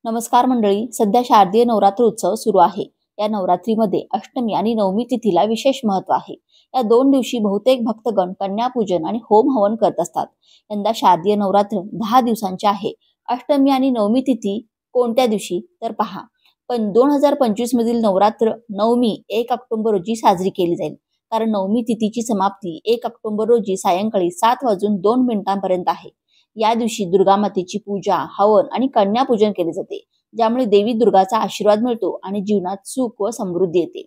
नमस्कार मंडळी, सध्या शारदीय नवरात्र उत्सव सुरू आहे. या नवरात्रीमध्ये अष्टमी आणि नवमी तिथीला विशेष महत्त्व आहे. या दोन दिवशी बहुतेक भक्तगण कन्यापूजन आणि होम हवन करत असतात. यंदा शारदीय नवरात्र 10 दिवसांचे आहे. अष्टमी आणि नवमी तिथी कोणत्या दिवशी तर पहा. पण 2025 मधील नवरात्र नवमी 1 ऑक्टोबर रोजी साजरी केली जाईल. कारण नवमी तिथीची समाप्ती 1 ऑक्टोबर रोजी सायंकाळी 7:02 आहे. या दिवशी दुर्गा मातेची पूजा, हवन आणि कन्यापूजन केले जाते, ज्यामुळे देवी दुर्गाचा आशीर्वाद मिळतो आणि जीवनात सुख व समृद्धी येते.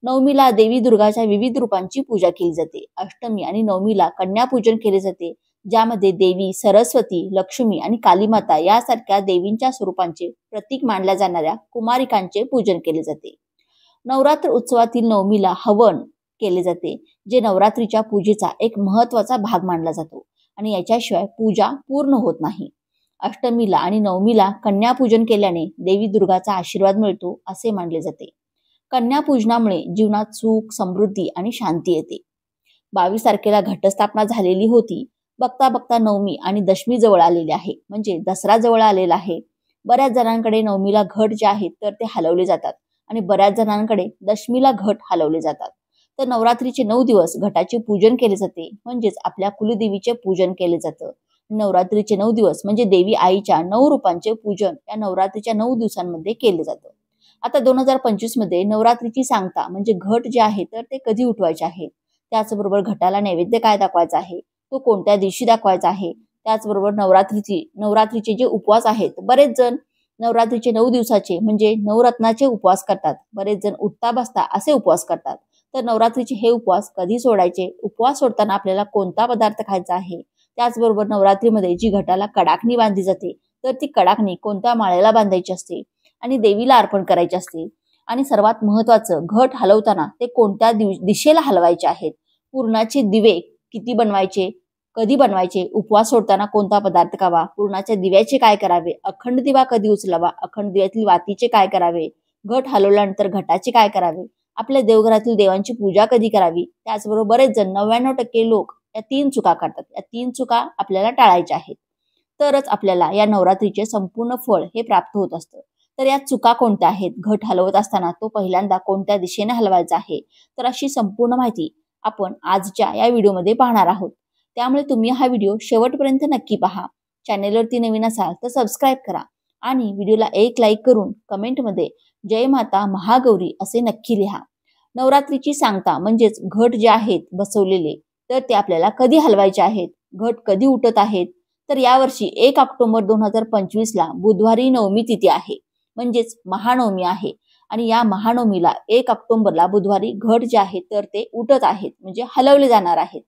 नवमीला देवी दुर्गाच्या विविध रूपांची पूजा केली जाते. अष्टमी आणि नवमीला कन्यापूजन केले जाते, ज्यामध्ये देवी सरस्वती, लक्ष्मी आणि कालीमाता यासारख्या देवींच्या स्वरूपांचे प्रतीक मानल्या जाणाऱ्या कुमारिकांचे पूजन केले जाते. नवरात्र उत्सवातील नवमीला हवन केले जाते, जे नवरात्रीच्या पूजेचा एक महत्त्वाचा भाग मानला जातो आणि याच्याशिवाय पूजा पूर्ण होत नाही. अष्टमीला आणि नवमीला कन्यापूजन केल्याने देवी दुर्गाचा आशीर्वाद मिळतो असे मानले जाते. कन्यापूजनामुळे जीवनात सुख, समृद्धी आणि शांती येते. 22 तारखेला घटस्थापना झालेली होती. बघता बघता नवमी आणि दशमी जवळ आलेली आहे, म्हणजे दसरा जवळ आलेला आहे. बऱ्याच जणांकडे नवमीला घट जे आहेत तर ते हलवले जातात आणि बऱ्याच जणांकडे दशमीला घट हलवले जातात. तर नवरात्रीचे 9 दिवस घटाचे पूजन केले जाते, म्हणजेच आपल्या कुलदेवीचे पूजन केले जातं. नवरात्रीचे 9 दिवस म्हणजे देवी आईच्या 9 रूपांचे पूजन या नवरात्रीच्या 9 दिवसांमध्ये केले जातं. आता 2025 मध्ये नवरात्रीची सांगता म्हणजे घट जे आहे तर ते कधी उठवायचे आहे, त्याचबरोबर घटाला नैवेद्य काय दाखवायचा आहे, तो कोणत्या दिवशी दाखवायचा आहे, त्याचबरोबर नवरात्रीचे जे उपवास आहेत, बरेच जण नवरात्रीचे 9 दिवसाचे म्हणजे नवरत्नाचे उपवास करतात. बरेच जण उठता बसता असे उपवास करतात. तर नवरात्रीचे हे उपवास कधी सोडायचे, उपवास सोडताना आपल्याला कोणता पदार्थ खायचा आहे, त्याचबरोबर नवरात्रीमध्ये जी घटाला कडाकणी बांधली जाते तर ती कडाकणी कोणत्या माळेला बांधायची असते आणि देवीला अर्पण करायची असते. आणि सर्वात महत्त्वाचं, घट हलवताना ते कोणत्या दिशेला हलवायचे आहेत, पूर्णाचे दिवे किती बनवायचे, कधी बनवायचे, उपवास सोडताना कोणता पदार्थ खावा, पूर्णाच्या दिव्याचे काय करावे, अखंड दिवा कधी उचलावा, अखंड दिव्यातील वातीचे काय करावे, घट हलवल्यानंतर घटाचे काय करावे, आपल्या देवघरातील देवांची पूजा कधी करावी. त्याचबरोबर बरेच जण 99% लोक या 3 चुका करतात. या 3 चुका आपल्याला टाळायच्या आहेत, तरच आपल्याला या नवरात्रीचे संपूर्ण फळ हे प्राप्त होत असतं. तर या चुका कोणत्या आहेत, घट हलवत असताना तो पहिल्यांदा कोणत्या दिशेने हलवायचा आहे, तर अशी संपूर्ण माहिती आपण आजच्या या व्हिडिओमध्ये पाहणार आहोत. त्यामुळे तुम्ही हा व्हिडिओ शेवटपर्यंत नक्की पहा. चॅनेलवरती नवीन असाल तर सबस्क्राईब करा आणि व्हिडिओला एक लाईक करून कमेंटमध्ये जय माता महागौरी असे नक्की लिहा. नवरात्रीची सांगता म्हणजेच घट जे आहेत बसवलेले तर ते आपल्याला कधी हलवायचे आहेत, घट कधी उठत आहेत, तर यावर्षी 1 ऑक्टोबर 2025 ला बुधवारी नवमी तिथी आहे, म्हणजेच महानवमी आहे. आणि या महानवमीला 1 ऑक्टोबरला बुधवारी घट जे आहेत तर ते उठत आहेत, म्हणजे हलवले जाणार आहेत.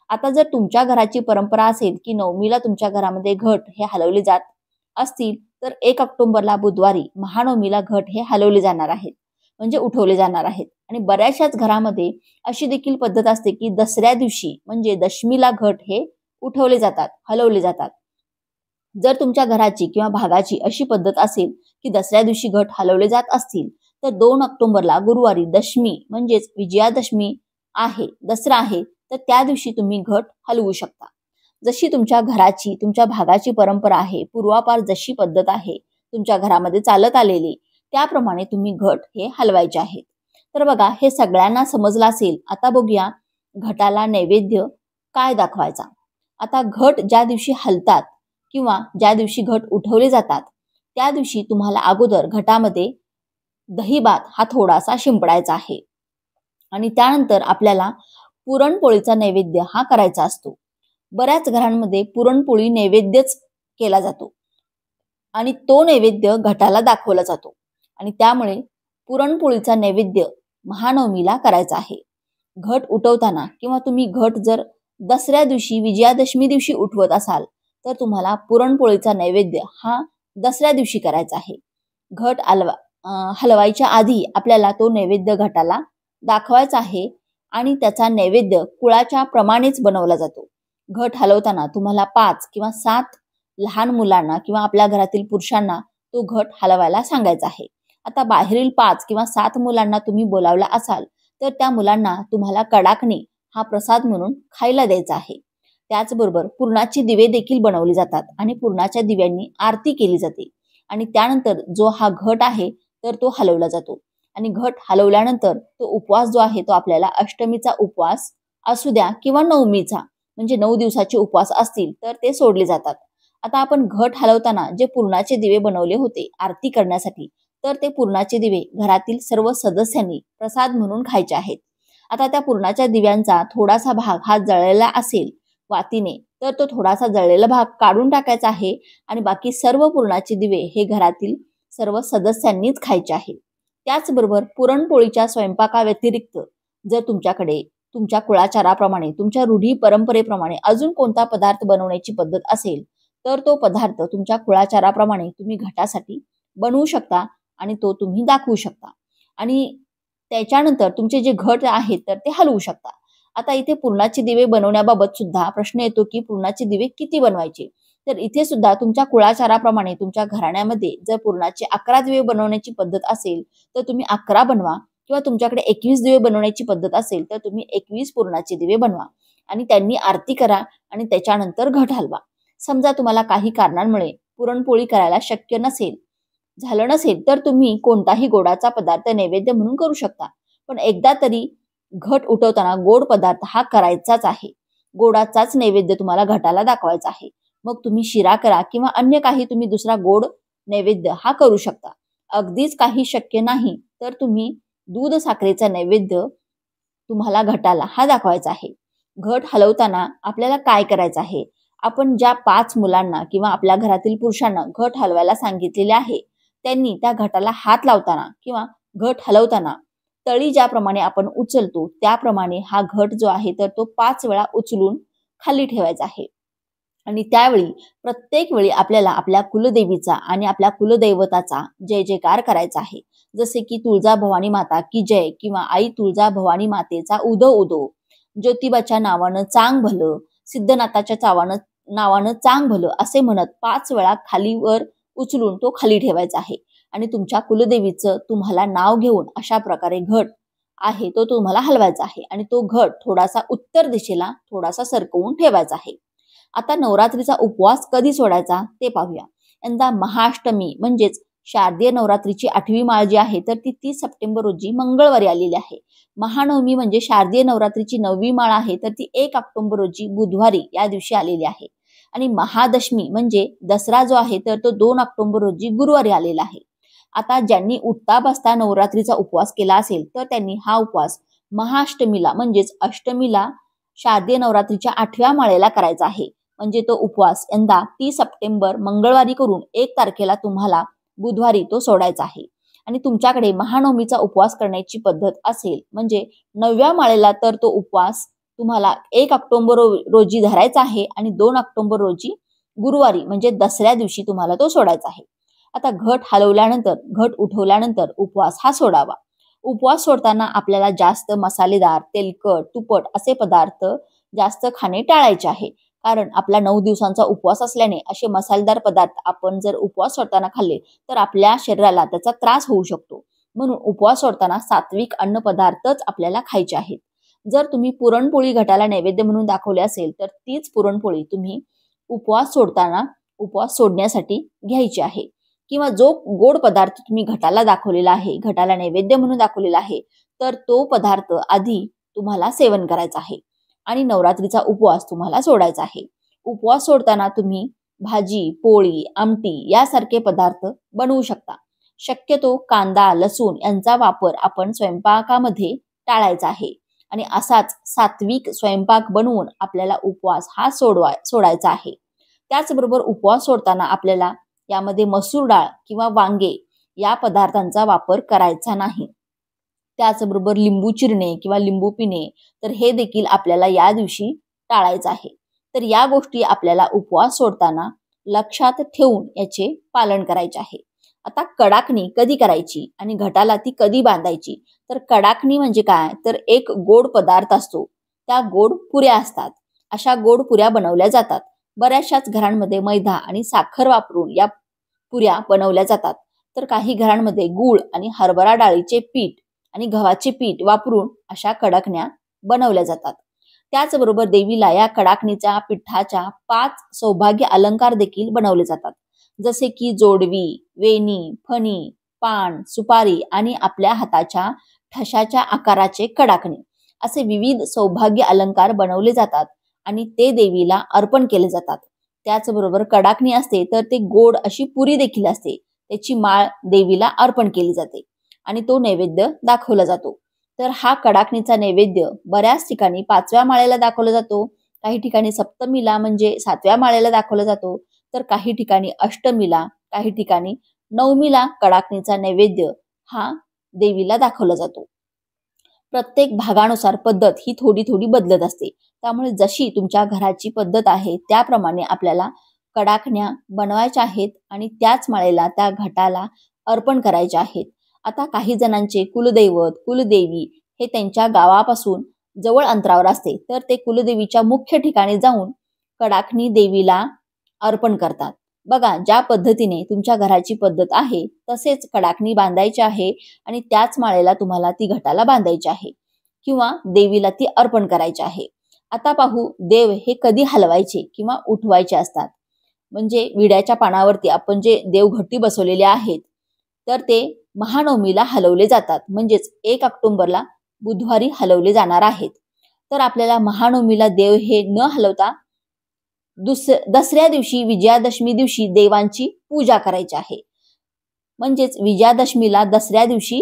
आता जर तुमच्या घराची परंपरा असेल की नवमीला तुमच्या घरामध्ये घट हे हलवले जात असतील, तर 1 ऑक्टोबरला बुधवारी महानवमीला घट हे हलवले जाणार आहेत, म्हणजे उठवले जाणार आहेत. आणि बऱ्याचशाच घरामध्ये अशी देखील पद्धत असते की दसऱ्या दिवशी म्हणजे दशमीला घट हे उठवले जातात, हलवले जातात. जर तुमच्या घराची किंवा भागाची अशी पद्धत असेल की दसऱ्या दिवशी घट हलवले जात असतील, तर 2 ऑक्टोबरला गुरुवारी दशमी म्हणजेच विजयादशमी आहे, दसरा आहे, तर त्या दिवशी तुम्ही घट हलवू शकता. जशी तुमच्या घराची, तुमच्या भागाची परंपरा आहे, पूर्वापार जशी पद्धत आहे तुमच्या घरामध्ये चालत आलेली, त्याप्रमाणे तुम्ही घट हे हलवायचे आहेत. तर बघा, हे सगळ्यांना समजलं असेल. आता बघूया घटाला नैवेद्य काय दाखवायचा. आता घट ज्या दिवशी हलतात किंवा ज्या दिवशी घट उठवले जातात, त्या दिवशी तुम्हाला अगोदर घटामध्ये दहीभात हा थोडासा शिंपडायचा आहे आणि त्यानंतर आपल्याला पुरणपोळीचा नैवेद्य हा करायचा असतो. बऱ्याच घरांमध्ये पुरणपोळी नैवेद्यच केला जातो आणि तो नैवेद्य घटाला दाखवला जातो आणि त्यामुळे पुरणपोळीचा नैवेद्य महानवमीला करायचा आहे. घट उठवताना किंवा तुम्ही घट जर दसऱ्या दिवशी विजयादशमी दिवशी उठवत असाल, तर तुम्हाला पुरणपोळीचा नैवेद्य हा दसऱ्या दिवशी करायचा आहे. घट हलवायच्या आधी आपल्याला तो नैवेद्य घटाला दाखवायचा आहे आणि त्याचा नैवेद्य कुळाच्या प्रमाणेच बनवला जातो. घट हलवताना तुम्हाला 5 किंवा 7 लहान मुलांना किंवा आपल्या घरातील पुरुषांना तो घट हलवायला सांगायचा आहे. आता बाहेरील 5 किंवा 7 मुलांना तुम्ही बोलावला असाल, तर त्या मुलांना तुम्हाला कडाकणी हा प्रसाद म्हणून खायला द्यायचा आहे. त्याचबरोबर पुरणाचे दिवे देखील बनवले जातात आणि पुरणाच्या दिव्यांनी आरती केली जाते आणि त्यानंतर जो हा घट आहे तर तो हलवला जातो आणि घट हलवल्यानंतर तो उपवास जो आहे तो आपल्याला अष्टमीचा उपवास असू द्या किंवा नवमीचा, म्हणजे 9 दिवसाचे उपवास असतील तर ते सोडले जातात. आता आपण घट हलवताना जे पुरणाचे दिवे बनवले होते आरती करण्यासाठी, तर ते पुरणाचे दिवे घरातील सर्व सदस्यांनी प्रसाद म्हणून खायचे आहेत. आता त्या पुरणाच्या दिव्यांचा थोडासा भाग हा जळलेला असेल वातीने, तर तो थोडासा जळलेला भाग काढून टाकायचा आहे आणि बाकी सर्व पुरणाचे दिवे हे घरातील सर्व सदस्यांनीच खायचे आहे. त्याचबरोबर पुरणपोळीच्या स्वयंपाकाव्यतिरिक्त जर तुमच्याकडे तुमच्या कुळाचाराप्रमाणे, तुमच्या रूढी परंपरेप्रमाणे अजून कोणता पदार्थ बनवण्याची पद्धत असेल, तर तो पदार्थ तुमच्या कुळाचाराप्रमाणे तुम्ही घटासाठी बनवू शकता आणि तो तुम्ही दाखवू शकता. आणि त्याच्यानंतर तुमचे जे घट आहेत तर ते हलवू शकता. आता इथे पुरणाचे दिवे बनवण्याबाबत सुद्धा प्रश्न येतो की पुरणाचे दिवे किती बनवायचे. तर इथे सुद्धा तुमच्या कुळाचाराप्रमाणे तुमच्या घराण्यामध्ये जर पुरणाचे 11 दिवे बनवण्याची पद्धत असेल तर तुम्ही 11 बनवा, किंवा तुमच्याकडे 21 दिवे बनवण्याची पद्धत असेल तर तुम्ही 21 पुरणाचे दिवे बनवा आणि त्यांनी आरती करा आणि त्याच्यानंतर घट हलवा. समजा तुम्हाला काही कारणांमुळे पुरणपोळी करायला शक्य झालं नसेल तर तुम्ही कोणताही गोडाचा पदार्थ नैवेद्य म्हणून करू शकता. पण एकदा तरी घट उठवताना गोड पदार्थ हा करायचाच आहे. गोडाचाच नैवेद्य तुम्हाला घटाला दाखवायचा आहे. मग तुम्ही शिरा करा किंवा अन्य काही तुम्ही दुसरा गोड नैवेद्य हा करू शकता. अगदीच काही शक्य नाही तर तुम्ही दूध साखरेचा नैवेद्य तुम्हाला घटाला हा दाखवायचा आहे. घट हलवताना आपल्याला काय करायचं आहे, आपण ज्या 5 मुलांना किंवा आपल्या घरातील पुरुषांना घट हलवायला सांगितलेले आहे त्यांनी त्या घटाला हात लावताना किंवा घट हलवताना तळी ज्याप्रमाणे आपण उचलतो त्याप्रमाणे हा घट जो आहे तर तो 5 वेळा उचलून खाली ठेवायचा आहे. आणि त्यावेळी प्रत्येक वेळी आपल्याला आपल्या कुलदेवीचा आणि आपल्या कुलदैवताचा जय जयकार करायचा आहे. जसे की तुळजा भवानी माता की जय किंवा आई तुळजा भवानी मातेचा उदो उदो, ज्योतिबाच्या नावानं चांग भलं, सिद्धनाथाच्या नावानं चांग भलं असे म्हणत 5 वेळा खालीवर उचलून तो खाली ठेवायचा आहे. आणि तुमच्या कुलदेवीचं तुम्हाला नाव घेऊन अशा प्रकारे घट आहे तो तुम्हाला हलवायचा आहे आणि तो घट थोडासा उत्तर दिशेला थोडासा सरकवून ठेवायचा आहे. आता नवरात्रीचा उपवास कधी सोडायचा ते पाहूया. यंदा महाअष्टमी म्हणजेच शारदीय नवरात्रीची 8वी माळ जी आहे तर ती 30 सप्टेंबर रोजी मंगळवारी आलेली आहे. महानवमी म्हणजे शारदीय नवरात्रीची 9वी माळ आहे तर ती 1 ऑक्टोबर रोजी बुधवारी या दिवशी आलेली आहे. आणि महादशमी म्हणजे दसरा जो आहे तर तो 2 ऑक्टोबर रोजी गुरुवारी आलेला आहे. आता ज्यांनी उठता बसता नवरात्रीचा उपवास केला असेल तर त्यांनी हा उपवास महाअष्टमीला म्हणजेच अष्टमीला शारदीय नवरात्रीच्या 8व्या माळेला करायचा आहे. म्हणजे तो उपवास यंदा 30 सप्टेंबर मंगळवारी करून 1 तारखेला तुम्हाला बुधवारी तो सोडायचा आहे. आणि तुमच्याकडे महानवमीचा उपवास करण्याची पद्धत असेल म्हणजे 9व्या माळेला तर तो उपवास तुम्हाला 1 ऑक्टोबर रोजी धरायचा आहे आणि 2 ऑक्टोबर रोजी गुरुवारी म्हणजे दसऱ्या दिवशी तुम्हाला तो सोडायचा आहे. आता घट हलवल्यानंतर घट उठवल्यानंतर उपवास हा सोडावा. उपवास सोडताना आपल्याला जास्त मसालेदार, तेलकट, तुपट असे पदार्थ जास्त खाणे टाळायचे आहे. कारण आपला 9 दिवसांचा उपवास असल्याने असे मसालेदार पदार्थ आपण जर उपवास सोडताना खाल्ले तर आपल्या शरीराला त्याचा त्रास होऊ शकतो. म्हणून उपवास सोडताना सात्विक अन्न पदार्थच आपल्याला खायचे आहेत. जर तुम्ही पुरणपोळी घटाला नैवेद्य म्हणून दाखवले असेल तर तीच पुरणपोळी तुम्ही उपवास सोडण्यासाठी घ्यायची आहे. किंवा जो गोड पदार्थ तुम्ही घटाला दाखवलेला आहे, घटाला नैवेद्य म्हणून दाखवलेला आहे, तर तो पदार्थ आधी तुम्हाला सेवन करायचा आहे आणि नवरात्रीचा उपवास तुम्हाला सोडायचा आहे. उपवास सोडताना तुम्ही भाजी, पोळी, आमटी यासारखे पदार्थ बनवू शकता. शक्यतो कांदा, लसूण यांचा वापर आपण स्वयंपाकामध्ये टाळायचा आहे आणि असाच सात्विक स्वयंपाक बनवून आपल्याला उपवास हा सोडायचा आहे. त्याचबरोबर उपवास सोडताना आपल्याला यामध्ये मसूर डाळ किंवा वांगे या पदार्थांचा वापर करायचा नाही. त्याचबरोबर लिंबू चिरणे किंवा लिंबू पिणे तर हे देखील आपल्याला या दिवशी टाळायचं आहे. तर या गोष्टी आपल्याला उपवास सोडताना लक्षात ठेवून याचे पालन करायचे आहे. आता कडाकणी कधी करायची आणि घटाला ती कधी बांधायची, तर कडाकणी म्हणजे काय तर एक गोड पदार्थ असतो, त्या गोड पुऱ्या असतात. अशा गोड पुऱ्या बनवल्या जातात. बऱ्याचशाच घरांमध्ये मैदा आणि साखर वापरून या पुऱ्या बनवल्या जातात. तर काही घरांमध्ये गूळ आणि हरभरा डाळीचे पीठ आणि गव्हाचे पीठ वापरून अशा कडाकण्या बनवल्या जातात. त्याचबरोबर देवीला या कडाकणीच्या पिठाच्या 5 सौभाग्य अलंकार देखील बनवले जातात. जसे की जोडवी, वेणी, फणी, पान, सुपारी आणि आपल्या हाताच्या ठशाच्या आकाराचे कडाकणे असे विविध सौभाग्य अलंकार बनवले जातात आणि ते देवीला अर्पण केले जातात. त्याचबरोबर कडाकणी असते तर ते गोड अशी पुरी देखील असते, त्याची माळ देवीला अर्पण केली जाते आणि तो नैवेद्य दाखवला जातो. तर हा कडाकणीचा नैवेद्य बऱ्याच ठिकाणी 5व्या माळेला दाखवला जातो, काही ठिकाणी सप्तमीला म्हणजे 7व्या माळेला दाखवला जातो, तर काही ठिकाणी अष्टमीला, काही ठिकाणी नवमीला कडाकणीचा नैवेद्य हा देवीला दाखवला जातो. प्रत्येक भागानुसार पद्धत ही थोडी थोडी बदलत असते. त्यामुळे जशी तुमच्या घराची पद्धत आहे त्याप्रमाणे आपल्याला कडाकण्या बनवायच्या आहेत आणि त्याच माळेला त्या घटाला अर्पण करायचे आहेत. आता काही जणांचे कुलदैवत, कुलदेवी हे त्यांच्या गावापासून जवळ अंतरावर असते, तर ते कुलदेवीच्या मुख्य ठिकाणी जाऊन कडाकणी देवीला अर्पण करतात. बघा, ज्या पद्धतीने तुमच्या घराची पद्धत आहे तसेच कडाकणी बांधायची आहे आणि त्याच माळेला तुम्हाला ती घटाला बांधायची आहे किंवा देवीला ती अर्पण करायची आहे. आता पाहू देव हे कधी हलवायचे किंवा उठवायचे असतात. म्हणजे विड्याच्या पानावरती आपण जे देवघटी बसवलेले आहेत तर ते महानवमीला हलवले जातात, म्हणजेच 1 ऑक्टोबरला बुधवारी हलवले जाणार आहेत. तर आपल्याला महानवमीला देव हे न हलवता दसऱ्या दिवशी, विजयादशमी दिवशी देवांची पूजा करायची आहे. म्हणजेच विजयादशमीला, दसऱ्या दिवशी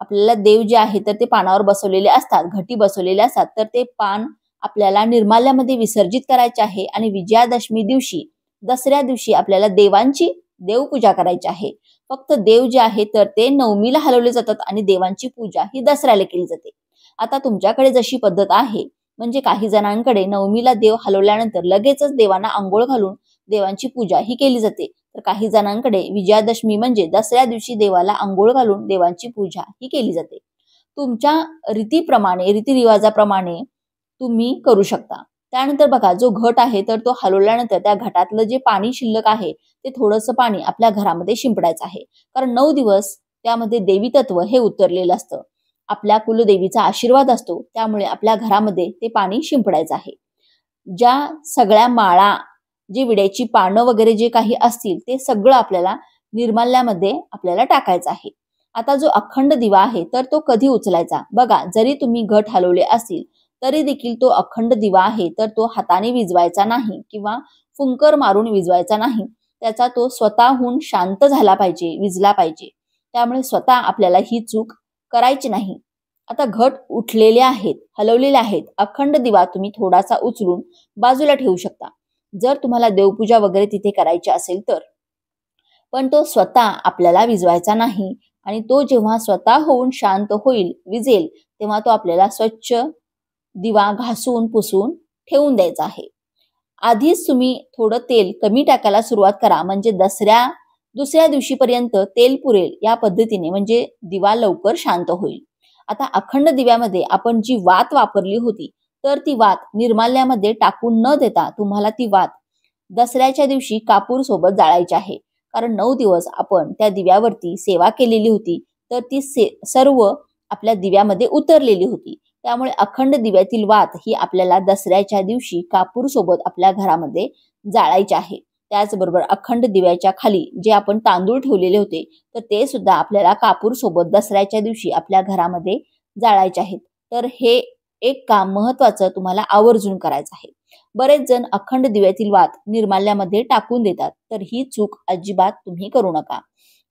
आपल्याला देव जे आहे तर ते पानावर बसवलेले असतात, घटी बसवलेले असतात, तर ते पान आपल्याला निर्माल्यामध्ये विसर्जित करायचे आहे आणि विजयादशमी दिवशी, दसऱ्या दिवशी आपल्याला देवांची देवपूजा करायची आहे. फक्त देव जे आहे तर ते नवमीला हलवले जातात आणि देवांची पूजा ही दसऱ्याला केली जाते. आता तुमच्याकडे जशी पद्धत आहे, म्हणजे काही जणांकडे नवमीला देव हलवल्यानंतर लगेचच देवांना आंघोळ घालून देवांची पूजा ही केली जाते, तर काही जणांकडे विजयादशमी म्हणजे दसऱ्या दिवशी देवाला आंघोळ घालून देवांची पूजा ही केली जाते. तुमच्या रीतीप्रमाणे, रीतिरिवाजाप्रमाणे तुम्ही करू शकता. त्यानंतर बघा, जो घट आहे तर तो हलवल्यानंतर त्या घटातलं जे पाणी शिल्लक आहे ते थोडंसं पाणी आपल्या घरामध्ये शिंपडायचं आहे, कारण 9 दिवस त्यामध्ये देवी तत्व हे उतरलेलं असतं. आपल्या कुलदेवीचा आशीर्वाद असतो, त्यामुळे आपल्या घरामध्ये ते पाणी शिंपडायचं आहे. ज्या सगळ्या माळा, जी विड्याची पानं वगैरे जे काही असतील ते सगळं आपल्याला निर्माल्यामध्ये आपल्याला टाकायचं आहे. आता जो अखंड दिवा आहे तर तो कधी उचलायचा? बघा, जरी तुम्ही घट हलवले असतील तरी देखील तो अखंड दिवा आहे तर तो हाताने विझवायचा नाही किंवा फुंकर मारून विझवायचा नाही. त्याचा तो स्वतःहून शांत झाला पाहिजे, विझला पाहिजे. त्यामुळे स्वतः आपल्याला ही चूक करायची नाही. आता घट उठलेले आहेत, हलवलेले आहेत, अखंड दिवा तुम्ही थोडासा उचलून बाजूला ठेवू शकता, जर तुम्हाला देवपूजा वगैरे तिथे करायची असेल तर. पण तो स्वतः आपल्याला विझवायचा नाही आणि तो जेव्हा स्वतः होऊन शांत होईल, विझेल, तेव्हा तो आपल्याला स्वच्छ दिवा घासून पुसून ठेवून द्यायचा आहे. आधीच तुम्ही थोडं तेल कमी टाकायला सुरुवात करा, म्हणजे दुसऱ्या दिवशीपर्यंत तेल पुरेल या पद्धतीने, म्हणजे दिवा लवकर शांत होईल. आता अखंड दिव्यामध्ये आपण जी वात वापरली होती तर ती वात निर्माल्यामध्ये टाकून न देता तुम्हाला ती वात दसऱ्याच्या दिवशी कापूर सोबत जाळायची आहे, कारण 9 दिवस आपण त्या दिव्यावरती सेवा केलेली होती तर ती सर्व आपल्या दिव्यामध्ये उतरलेली होती. त्यामुळे अखंड दिव्यातील वात ही आपल्याला दसऱ्याच्या दिवशी कापूर सोबत आपल्या घरामध्ये जाळायची आहे. त्याचबरोबर अखंड दिव्याच्या खाली जे आपण तांदूळ ठेवलेले होते तर ते सुद्धा आपल्याला कापूर सोबत दसऱ्याच्या दिवशी आपल्या घरामध्ये जाळायचे आहेत. तर हे एक काम महत्वाचं तुम्हाला आवर्जून करायचं आहे. बरेच जण अखंड दिव्यातील वात निर्माल्यामध्ये टाकून देतात, तर ही चूक अजिबात तुम्ही करू नका.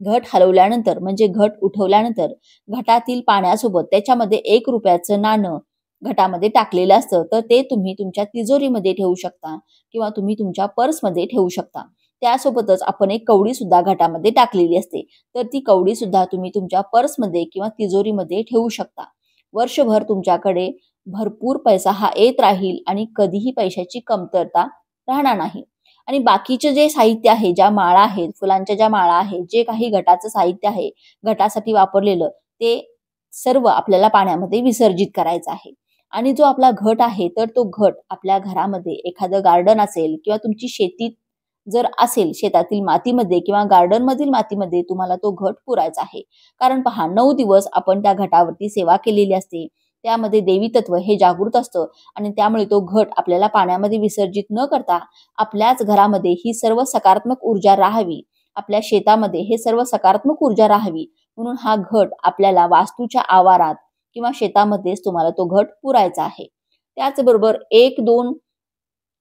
घट हलवल्यानंतर म्हणजे घट उठवल्यानंतर घटातील पाण्यासोबत त्याच्यामध्ये 1 रुपयाचं नाणं घटामध्ये टाकलेलं असतं, तर ते तुम्ही तुमच्या तिजोरीमध्ये ठेवू शकता किंवा तुम्ही तुमच्या पर्समध्ये ठेवू शकता. त्यासोबतच आपण एक कवडी सुद्धा घटामध्ये टाकलेली असते, तर ती कवडी सुद्धा तुम्ही तुमच्या पर्समध्ये किंवा तिजोरीमध्ये ठेवू शकता. वर्षभर तुमच्याकडे भरपूर पैसा हा येत राहील आणि कधीही पैशाची कमतरता राहणार नाही. आणि बाकीचे जे साहित्य आहे, ज्या माळा आहेत, फुलांच्या ज्या माळा आहेत, जे काही घटाचं साहित्य आहे, घटासाठी वापरलेलं, ते सर्व आपल्याला पाण्यामध्ये विसर्जित करायचं आहे. आणि जो आपला घट आहे तर तो घट आपल्या घरामध्ये एखादं गार्डन असेल किंवा तुमची शेती जर असेल, शेतातील मातीमध्ये किंवा गार्डन मधील मातीमध्ये तुम्हाला तो घट पुरायचा आहे. कारण पहा, 9 दिवस आपण त्या घटावरती सेवा केलेली असते, त्यामध्ये देवी तत्व हे जागृत असतं आणि त्यामुळे तो घट आपल्याला पाण्यामध्ये विसर्जित न करता आपल्याच घरामध्ये ही सर्व सकारात्मक ऊर्जा राहावी आपल्या शेतामध्ये हे सर्व सकारात्मक ऊर्जा राहावी म्हणून हा घट आपल्याला वास्तूच्या आवारात किंवा शेतामध्येच तुम्हाला तो घट पुरायचा आहे. त्याचबरोबर 1, 2,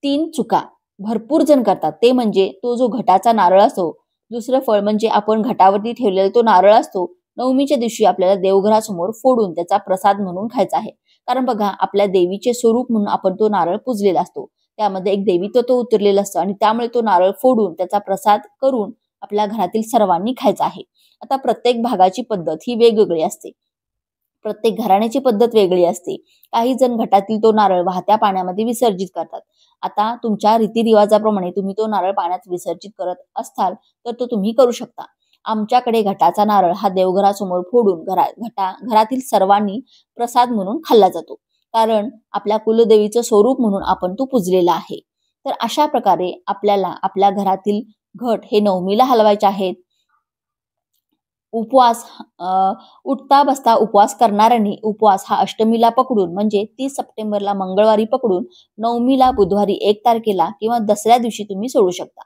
3 चुका भरपूर जण करतात. ते म्हणजे तो जो घटाचा नारळ असतो, दुसरं फळ म्हणजे आपण घटावरती ठेवलेला तो नारळ असतो, नवमीच्या दिवशी आपल्याला देवघरासमोर फोडून त्याचा प्रसाद म्हणून खायचा आहे. कारण बघा, आपल्या देवीचे स्वरूप म्हणून आपण तो नारळ पूजलेला असतो. त्यामध्ये एक देवीत्व तो उतरलेला असतो आणि त्यामुळे तो नारळ फोडून त्याचा प्रसाद करून आपल्या घरातील सर्वांनी खायचा आहे. आता प्रत्येक भागाची पद्धत ही वेगवेगळी असते. प्रत्येक घराण्याची पद्धत वेगळी असते. काही जण घटातील तो नारळ वाहत्या पाण्यामध्ये विसर्जित करतात. आता तुमच्या रीतिरिवाजाप्रमाणे तुम्ही तो नारळ पाण्यात विसर्जित करत असाल तर तो तुम्ही करू शकता. आमच्याकडे घटाचा नारळ हा देवघरासमोर फोडून घरातील सर्वांनी प्रसाद म्हणून खाल्ला जातो. कारण आपल्या कुलदेवीचं स्वरूप म्हणून आपण तो पूजलेला आहे. तर अशा प्रकारे आपल्याला आपल्या घरातील घट हे नवमीला हलवायचे आहेत. उपवास उठता बसता उपवास करणाऱ्यांनी उपवास हा अष्टमीला पकडून म्हणजे 30 सप्टेंबरला मंगळवारी पकडून नवमीला बुधवारी 1 तारखेला किंवा दसऱ्या दिवशी तुम्ही सोडू शकता.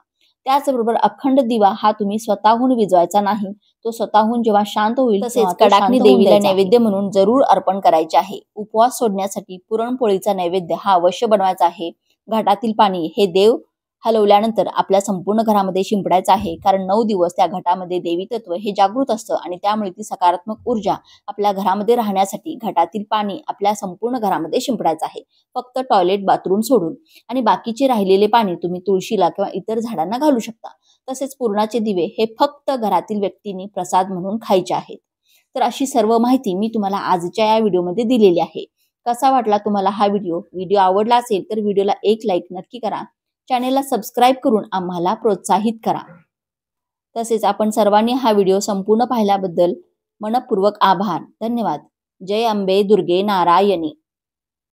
त्याचबरोबर अखंड दिवा हा तुम्ही स्वतःहून विझवायचा नाही. तो स्वतःहून जेव्हा शांत होईल तसेच कडाकणी देवीला नैवेद्य म्हणून जरूर अर्पण करायचे आहे. उपवास सोडण्यासाठी पुरणपोळीचा नैवेद्य हा अवश्य बनवायचा आहे. घटातील पाणी हे देव हलवल्यानंतर आपल्या संपूर्ण घरामध्ये शिंपडायचं आहे. कारण 9 दिवस त्या घटामध्ये देवी तत्व हे जागृत असतं आणि त्यामुळे ती सकारात्मक ऊर्जा आपल्या घरामध्ये राहण्यासाठी घटातील पाणी आपल्या संपूर्ण घरामध्ये शिंपडायचं आहे. फक्त टॉयलेट बाथरूम सोडून आणि बाकीचे राहिलेले पाणी तुम्ही तुळशीला किंवा इतर झाडांना घालू शकता. तसेच पुरणाचे दिवे हे फक्त घरातील व्यक्तींनी प्रसाद म्हणून खायचे आहेत. तर अशी सर्व माहिती मी तुम्हाला आजच्या या व्हिडिओमध्ये दिलेली आहे. कसा वाटला तुम्हाला हा व्हिडिओ आवडला असेल तर व्हिडिओला एक लाईक नक्की करा. चॅनेलला सबस्क्राईब करून आम्हाला प्रोत्साहित करा. तसेच आपण सर्वांनी हा व्हिडिओ संपूर्ण पाहिल्याबद्दल मनपूर्वक आभार. धन्यवाद. जय अंबे दुर्गे नारायणी.